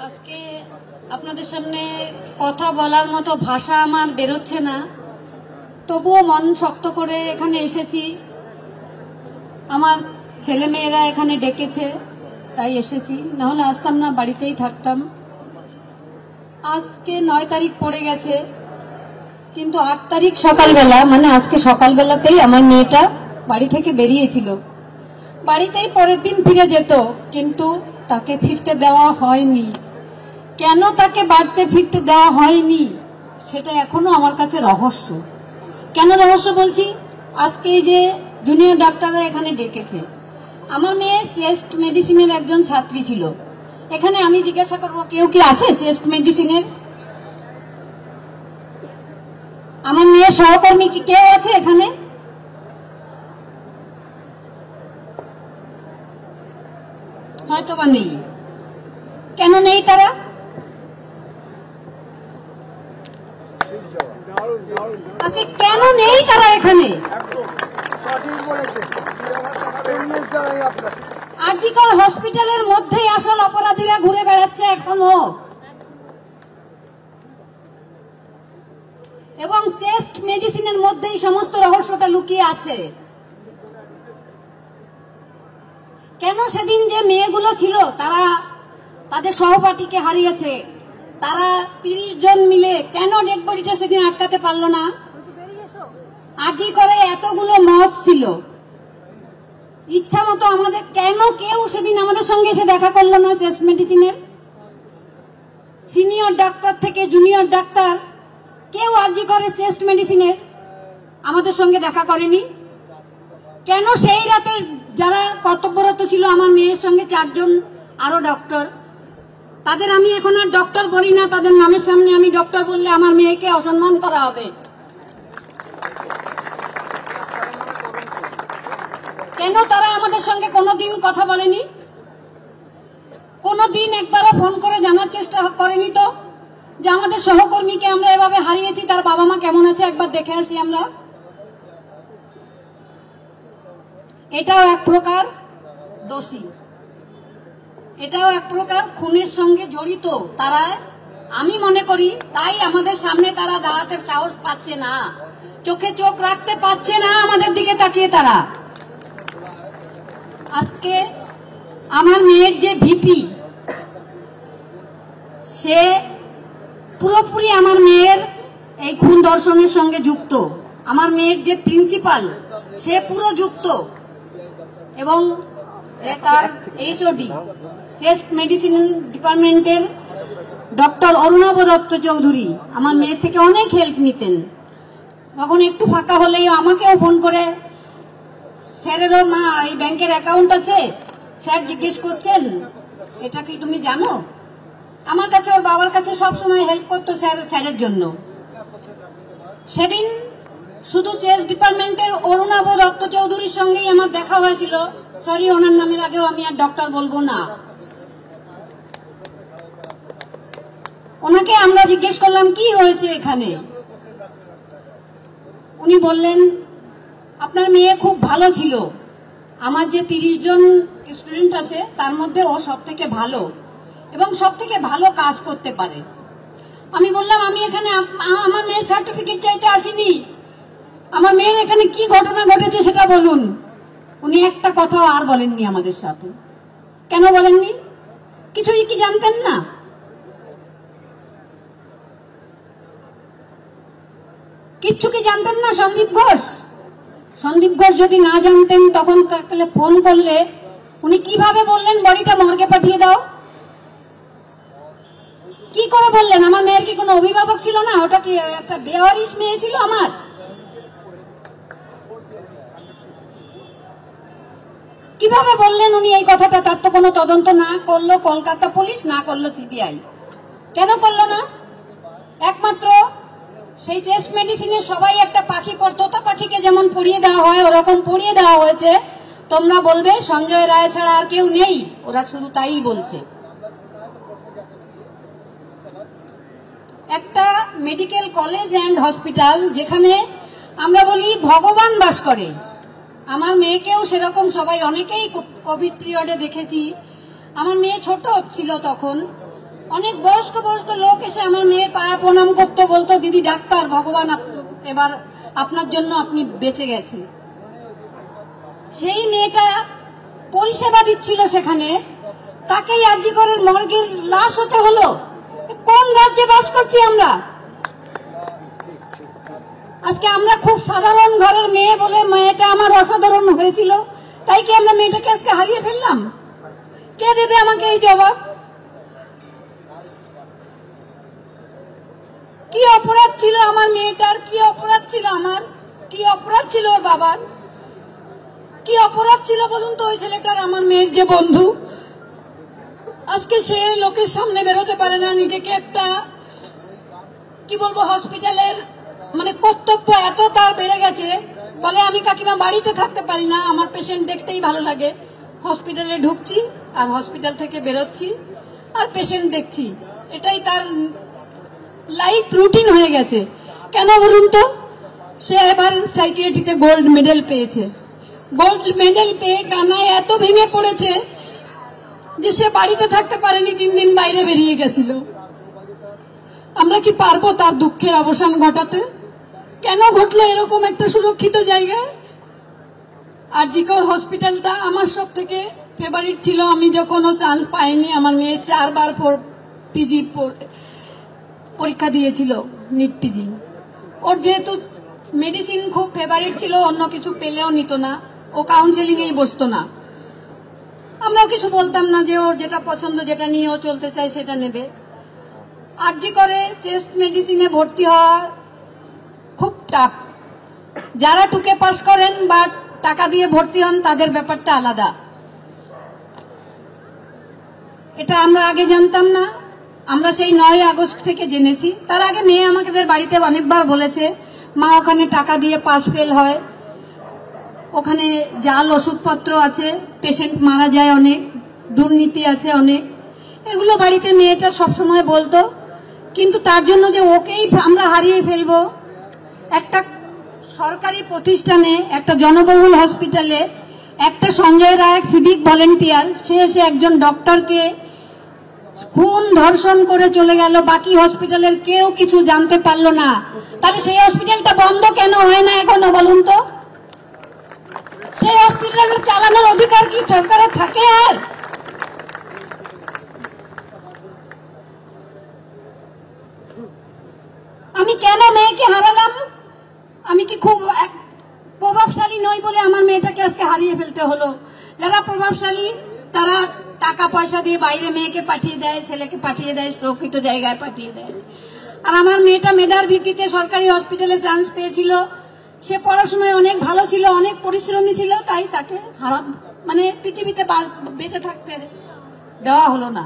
আজকে আপনাদের সামনে কথা বলার মতো ভাষা আমার বেরোচ্ছে না, তবুও মন শক্ত করে এখানে এসেছি। আমার ছেলে মেয়েরা এখানে ডেকেছে তাই এসেছি, নাহলে আসতাম না, বাড়িতেই থাকতাম। আজকে 9 তারিখ পড়ে গেছে, কিন্তু 8 তারিখ সকালবেলা, মানে আজকে সকালবেলাতেই আমার মেয়েটা বাড়ি থেকে বেরিয়েছিল। বাড়িতেই পরের দিন ফিরে যেত, কিন্তু তাকে ফিরতে দেওয়া হয়নি। কেন তাকে বাড়িতে ফিরতে দেওয়া হয়নি সেটা এখনো আমার কাছে রহস্য। কেন রহস্য বলছি? আজকে এই যে জুনিয়র ডাক্তাররা এখানে ডেকেছে, আমার মেয়ে সিএসট মেডিসিনের একজন ছাত্রী ছিল এখানে। আমি জিজ্ঞাসা করবো, কেউ কি আছে সিএসট মেডিসিনের? আমার মেয়ের সহকর্মী কি কেউ আছে এখানে? হয়তো বা নেই। কেন নেই তারা? আচ্ছা, কেন নেই তারা এখানে? আরজিকর হসপিটালের মধ্যেই আসল অপরাধীরা ঘুরে বেড়াচ্ছে এখনো, এবং শ্রেষ্ঠ মেডিসিনের মধ্যেই সমস্ত রহস্যটা লুকিয়ে আছে। কেন সেদিন যে মেয়েগুলো ছিল তারা তাদের সহপাঠীকে হারিয়েছে, তারা 30 জন মিলে কেন ডেড বডিটা সেদিন আটকাতে পারলো না? আরজি করে এতগুলো মত ছিল, ইচ্ছা মতো আমাদের কেন কেউ সেদিন আমাদের সঙ্গে এসে দেখা করলো না? শ্রেষ্ঠ মেডিসিনের সিনিয়র ডাক্তার থেকে জুনিয়র ডাক্তার কেউ আরজি করে শ্রেষ্ঠ মেডিসিনের আমাদের সঙ্গে দেখা করেনি কেন? সেই রাতে যারা কর্তব্যরত ছিল আমার মেয়ের সঙ্গে 4 জন আরো ডক্টর, তাদের আমি এখন আর ডক্টর বলি না, তাদের নামের সামনে আমি ডক্টর বললে আমার মেয়েকে অসম্মান করা হবে। কেন তারা আমাদের সঙ্গে কোনোদিন কথা বলেনি? কোনোদিন একবারও ফোন করে জানার চেষ্টা করেনি তো যে আমাদের সহকর্মীকে আমরা এভাবে হারিয়েছি, তার বাবা মা কেমন আছে, একবার দেখে আসি আমরা। এটাও এক প্রকার দোষী, এটাও এক প্রকার খুনের সঙ্গে জড়িত তারা, আমি মনে করি। তাই আমাদের সামনে তারা দাঁড়াতে সাহস পাচ্ছে না, চোখে চোখ রাখতে পারছে না আমাদের দিকে তাকিয়ে তারা। আজকে আমার মেয়ের যে ভিপি, সে পুরোপুরি আমার মেয়ের এই খুন ধর্ষণের সঙ্গে যুক্ত। আমার মেয়ের যে প্রিন্সিপাল, সে পুরো যুক্ত, এবং তার এইচওডি চেস্ট মেডিসিন ডিপার্টমেন্টের ডক্টর অরুণাভ দত্ত চৌধুরী আমার মেয়ের থেকে অনেক হেল্প নিতেন। তখন একটু ফাঁকা হলেই আমাকেও ফোন করে, স্যারেরও মা এই ব্যাংকের অ্যাকাউন্ট আছে, স্যার জিজ্ঞেস করছেন এটা কি তুমি জানো? আমার কাছে, ওর বাবার কাছে সবসময় হেল্প করতো স্যারের জন্য। সেদিন শুধু চেস ডিপার্টমেন্টের অরুণাভ দত্ত চৌধুরীর সঙ্গেই আমার দেখা হয়েছিল। সরি, ওনার নামের আগেও আমি আর ডক্টর বলবো না। ওনাকে আমরা জিজ্ঞেস করলাম কি হয়েছে এখানে। উনি বললেন আপনার মেয়ে খুব ভালো ছিল, আমার যে 30 জন স্টুডেন্ট আছে তার মধ্যে ও সব থেকে ভালো এবং সব থেকে ভালো কাজ করতে পারে। আমি বললাম আমি এখানে আমার মেয়ের সার্টিফিকেট চাইতে আসিনি, আমার মেয়ের এখানে কি ঘটনা ঘটেছে সেটা বলুন। উনি একটা কথাও আর বলেননি আমাদের সাথে। কেন বলেননি? কিছুই কি জানতেন না? কিচ্ছু কি জানতেন না? সন্দীপ ঘোষ যদি না জানতেন তখন তাহলে ফোন করলে উনি কিভাবে বললেন বডিটা মর্গে পাঠিয়ে দাও? কি করে বললেন? আমার মেয়ের কি কোনো অভিভাবক ছিল না? ওটা কি একটা বেওয়ারিশ মেয়ে ছিল আমার? কিভাবে বললেন উনি এই কথাটা? তার তো কোনো তদন্ত না করলো কলকাতা পুলিশ, না করলো সিবিআই। কেন করলো না? একমাত্র সেই চেস্ট মেডিসিনের সবাই একটা পাখি, তোতা পাখিকে যেমন পড়িয়ে দেওয়া হয় ওরকম পড়িয়ে দেওয়া হয়েছে। তোমরা বলবে সঞ্জয় রায় ছাড়া আর কেউ নেই, ওরা শুধু তাই বলছে। একটা মেডিকেল কলেজ অ্যান্ড হসপিটাল যেখানে আমরা বলি ভগবান বাস করে, আমার মেয়েকেও সেরকম সবাই অনেকেই কোভিড পিরিয়ডে দেখেছি। আমার মেয়ে ছোট ছিল তখন, অনেক বয়স্ক বয়স্ক লোক এসে আমার মেয়ের পায়ে প্রণাম করতো, বলতো দিদি ডাক্তার, ভগবান এবার আপনার জন্য আপনি বেঁচে গেছে। সেই মেয়েটা পরিষেবা দিচ্ছিল সেখানে, তাকেই আরজি করের মর্গের লাশ হতে হলো। কোন রাজ্যে বাস করছি আমরা? আজকে আমরা খুব সাধারণ ঘরের মেয়ে বলে মেয়েটা আমার অসাধারণ হয়েছিল, তাই কি আমরা মেয়েটাকে আজকে হারিয়ে ফেললাম? কে দেবে আমাকে এই জবাব? কি অপরাধ ছিল আমার মেয়েটার? কি অপরাধ ছিল আমার? কি অপরাধ ছিল ওর বাবার? কি অপরাধ ছিল বলুন তো ওই ছেলেটার? আমার মেয়ের যে বন্ধু, আজকে সে লোকের সামনে বেরোতে পারে না, নিজেকে একটা কি বলবো হসপিটালের মানে কর্তব্য এত তার বেড়ে গেছে, বলে আমি কাকিমা বাড়িতে থাকতে পারি না, আমার পেশেন্ট দেখতেই ভালো লাগে, হসপিটালে ঢুকছি আর হসপিটাল থেকে বেরোচ্ছি আর পেশেন্ট দেখছি, এটাই তার লাইফ রুটিন হয়ে গেছে। কেন বলুন তো? সে এবার সাইকিয়াট্রিতে গোল্ড মেডেল পেয়েছে। গোল্ড মেডেল পেয়ে কানায় এত ভেঙে পড়েছে যে সে বাড়িতে থাকতে পারেনি, 3 দিন বাইরে বেরিয়ে গেছিল। আমরা কি পারবো তার দুঃখের অবসান ঘটাতে? কেন ঘটলো এরকম একটা সুরক্ষিত জায়গায়? আরজিকর হসপিটালটা আমার সব থেকে ফেভারিট ছিল। আমি যখনও চান্স পাইনি, আমার মেয়ে 4 বার পিজি পরীক্ষা দিয়েছিল, নিট পিজি। ওর যেহেতু মেডিসিন খুব ফেভারিট ছিল, অন্য কিছু পেলেও নিত না, ও কাউন্সেলিং এই বসতো না। আমরাও কিছু বলতাম না, যে ওর যেটা পছন্দ, যেটা নিয়ে ও চলতে চায় সেটা নেবে। আরজি করে চেস্ট মেডিসিনে ভর্তি হওয়া খুব টাফ। যারা টুকে পাস করেন বা টাকা দিয়ে ভর্তি হন তাদের ব্যাপারটা আলাদা। এটা আমরা আগে জানতাম না, আমরা সেই 9 আগস্ট থেকে জেনেছি। তার আগে মেয়ে আমাদের বাড়িতে অনেকবার বলেছে, মা ওখানে টাকা দিয়ে পাস ফেল হয়, ওখানে জাল ওষুধপত্র আছে, পেশেন্ট মারা যায় অনেক, দুর্নীতি আছে অনেক, এগুলো বাড়িতে মেয়েটা সবসময় বলতো। কিন্তু তার জন্য যে ওকেই আমরা হারিয়ে ফেলবো, একটা সরকারি প্রতিষ্ঠানে, একটা জনবহুল হসপিটালে একটা সঞ্জয় রায় সিভিক ভলেন্টিয়ার, সে এসে একজন ডক্টরকে খুন ধর্ষণ করে চলে গেল, বাকি হসপিটালের কেউ কিছু জানতে পারলো না। তাহলে সেই হসপিটালটা বন্ধ কেন হয় না এখনো বলুন তো? সেই হসপিটাল চালানোর অধিকার কি সরকারের থাকে? আর আমি কেন মেয়েকে হারালাম? আমি কি খুব প্রভাবশালী নই বলে আমার মেয়েটাকে আজকে হারিয়ে ফেলতে হলো? যারা প্রভাবশালী তারা টাকা পয়সা দিয়ে বাইরে মেয়েকে পাঠিয়ে দেয়, ছেলেকে পাঠিয়ে দেয়, সুরক্ষিত জায়গায় পাঠিয়ে দেয়। আর আমার মেয়েটা মেধার ভিত্তিতে সরকারি হসপিটালে চান্স পেয়েছিল। সে পড়াশোনায় অনেক ভালো ছিল, অনেক পরিশ্রমী ছিল, তাই তাকে মানে পৃথিবীতে বেঁচে থাকতে দেওয়া হলো না।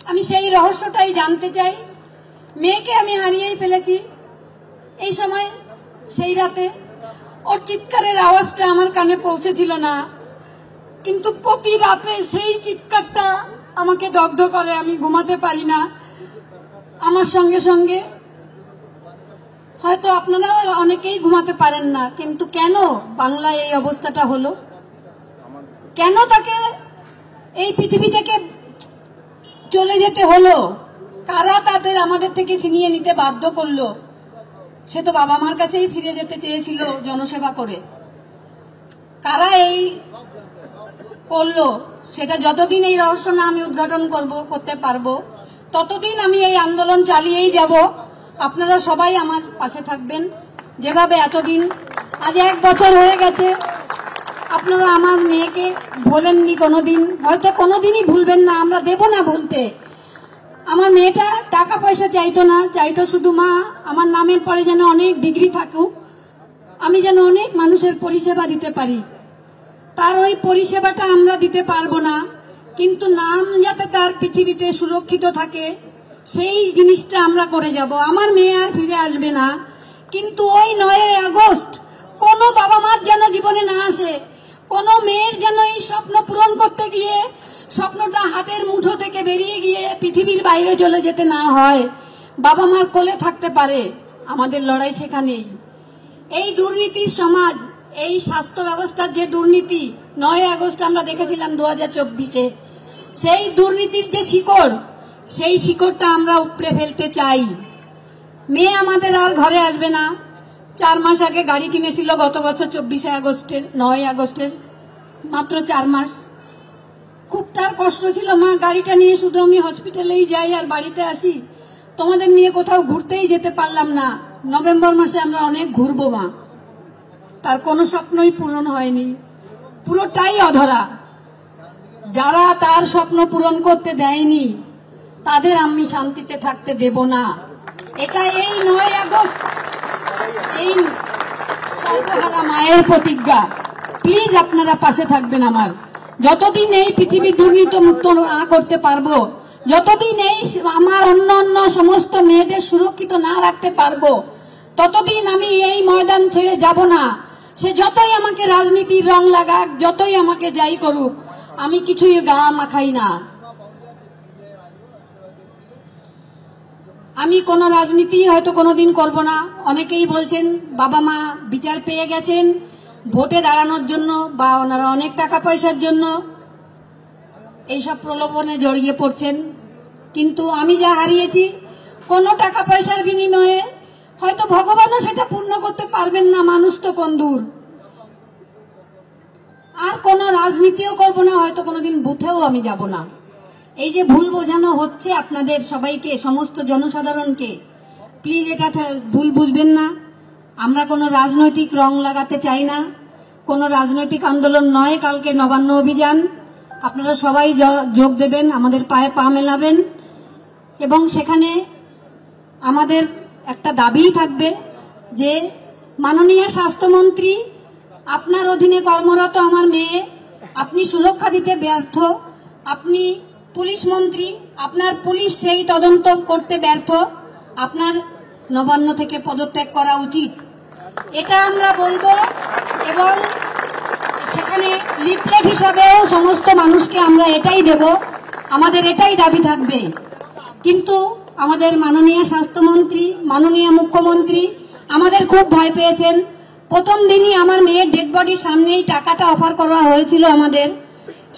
আমি সেই রহস্যটাই জানতে চাই। মেয়েকে আমি হারিয়েই ফেলেছি। এই সময় সেই রাতে ওর চিৎকারের আওয়াজটা আমার কানে পৌঁছেছিল না, কিন্তু প্রতি রাতে সেই চিৎকারটা আমাকে দগ্ধ করে, আমি ঘুমাতে পারি না। আমার সঙ্গে সঙ্গে হয়তো আপনারা অনেকেই ঘুমাতে পারেন না, কিন্তু কেন বাংলায় এই অবস্থাটা হলো? কেন তাকে এই পৃথিবী থেকে চলে যেতে হলো? কারা তাদের আমাদের থেকে ছিনিয়ে নিতে বাধ্য করলো? সে তো বাবা মার কাছেই ফিরে যেতে চেয়েছিল জনসেবা করে। কারা এই করলো সেটা যতদিন এই রহস্য না আমি উদ্ঘাটন করতে পারবো, ততদিন আমি এই আন্দোলন চালিয়েই যাব। আপনারা সবাই আমার পাশে থাকবেন, যেভাবে এতদিন, আজ 1 বছর হয়ে গেছে, আপনারা আমার মেয়েকে ভোলেননি কোনোদিন, হয়তো কোনোদিনই ভুলবেন না, আমরা দেব না ভুলতে। আমার মেয়েটা টাকা পয়সা চাইতো না, চাইতো শুধু মা আমার নামের পরে যেন অনেক ডিগ্রি থাকুক, আমি যেন অনেক মানুষের পরিষেবা দিতে পারি। তার ওই পরিষেবাটা আমরা দিতে পারবো না, কিন্তু নাম যাতে তার পৃথিবীতে সুরক্ষিত থাকে সেই জিনিসটা আমরা করে যাব। আমার মেয়ে আর ফিরে আসবে না, কিন্তু ওই 9 আগস্ট কোনো বাবা মার যেন জীবনে না আসে, কোনো মেয়ের যেন এই স্বপ্ন পূরণ করতে গিয়ে স্বপ্নটা হাতের মুঠো থেকে বেরিয়ে গিয়ে পৃথিবীর বাইরে চলে যেতে না হয়, বাবা মার কোলে থাকতে পারে। আমাদের লড়াই সেখানেই। এই দুর্নীতির সমাজ, এই স্বাস্থ্য ব্যবস্থার যে দুর্নীতি 9 আগস্ট আমরা দেখেছিলাম 2024-এ, সেই দুর্নীতির যে শিকড়, সেই শিকড়টা আমরা উপড়ে ফেলতে চাই। মেয়ে আমাদের আর ঘরে আসবে না। 4 মাস আগে গাড়ি কিনেছিল, গত বছর 9 আগস্টের, মাত্র 4 মাস। খুব তার কষ্ট ছিল, মা গাড়িটা নিয়ে শুধু আমি হসপিটালেই যাই আর বাড়িতে আসি, তোমাদের নিয়ে কোথাও ঘুরতেই যেতে পারলাম না। নভেম্বর মাসে আমরা অনেক ঘুরবো মা। তার কোনো স্বপ্নই পূরণ হয়নি, পুরোটাই অধরা। যারা তার স্বপ্ন পূরণ করতে দেয়নি তাদের আমি শান্তিতে থাকতে দেব না। এটা এই 9 আগস্ট এই সর্বহারা মায়ের প্রতিজ্ঞা। প্লিজ আপনারা পাশে থাকবেন আমার। যতদিন এই পৃথিবী দুর্নীতি মুক্ত না করতে পারবো, যতদিন এই আমার অন্য সমস্ত মেয়েদের সুরক্ষিত না রাখতে পারবো, ততদিন আমি এই ময়দান ছেড়ে যাব না। সে যতই আমাকে রাজনীতির রং লাগাক, যতই আমাকে যাই করুক, আমি কিছুই গা মাখাই না। আমি কোনো রাজনীতি হয়তো কোনোদিন করব না। অনেকেই বলছেন বাবা মা বিচার পেয়ে গেছেন ভোটে দাঁড়ানোর জন্য বা ওনারা অনেক টাকা পয়সার জন্য এইসব প্রলোভনে জড়িয়ে পড়ছেন। কিন্তু আমি যা হারিয়েছি কোনো টাকা পয়সার বিনিময়ে হয়তো ভগবানও সেটা পূর্ণ করতে পারবেন না, মানুষ তো কোন দূর। আর কোনো রাজনীতিও করব না, হয়তো কোনোদিন বুথেও আমি যাব না। এই যে ভুল বোঝানো হচ্ছে আপনাদের সবাইকে, সমস্ত জনসাধারণকে, প্লিজ এটা ভুল বুঝবেন না। আমরা কোনো রাজনৈতিক রং লাগাতে চাই না, কোনো রাজনৈতিক আন্দোলন নয়। কালকে নবান্ন অভিযান, আপনারা সবাই যোগ দেবেন, আমাদের পায়ে পা মেলাবেন এবং সেখানে আমাদের একটা দাবি থাকবে যে মাননীয় স্বাস্থ্যমন্ত্রী, আপনার অধীনে কর্মরত আমার মেয়ে, আপনি সুরক্ষা দিতে ব্যর্থ। আপনি পুলিশ মন্ত্রী, আপনার পুলিশ সেই তদন্ত করতে ব্যর্থ। আপনার নবান্ন থেকে পদত্যাগ করা উচিত, এটা আমরা বলবো। এবং সেখানে লিফলেট হিসাবেও সমস্ত মানুষকে আমরা এটাই দেব, আমাদের এটাই দাবি থাকবে। কিন্তু আমাদের মাননীয় স্বাস্থ্যমন্ত্রী, মাননীয় মুখ্যমন্ত্রী আমাদের খুব ভয় পেয়েছেন। প্রথম দিনই আমার মেয়ের ডেড বডির সামনেই টাকাটা অফার করা হয়েছিল আমাদের।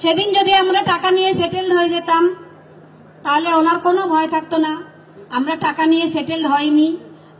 সেদিন যদি আমরা টাকা নিয়ে সেটেল হয়ে যেতাম তাহলে ওনার কোনো ভয় থাকতো না। আমরা টাকা নিয়ে সেটেল হয়নি,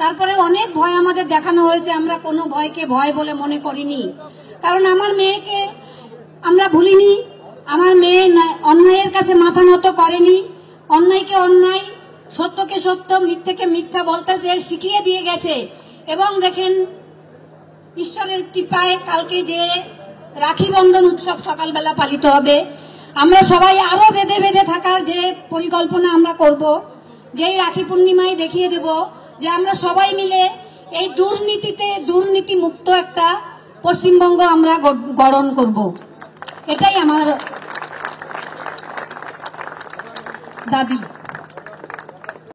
তারপরে অনেক ভয় আমাদের দেখানো হয়েছে। আমরা কোনো ভয়কে ভয় বলে মনে করিনি, কারণ আমার মেয়েকে আমরা ভুলিনি। আমার মেয়ে অন্যায়ের কাছে মাথা নত করেনি, অন্যায়কে অন্যায়, সত্যকে সত্য, মিথ্যেকে মিথ্যা বলতে সে শিখিয়ে দিয়ে গেছে। এবং দেখেন ঈশ্বরের কৃপায় কালকে যে রাখি বন্ধন উৎসব সকালবেলা পালিত হবে, আমরা সবাই আরো বেঁধে বেঁধে থাকার যে পরিকল্পনা আমরা করব, যেই রাখি পূর্ণিমায় দেখিয়ে দেব যে আমরা সবাই মিলে এই দুর্নীতি মুক্ত একটা পশ্চিমবঙ্গ আমরা গঠন করব। এটাই আমার দাবি।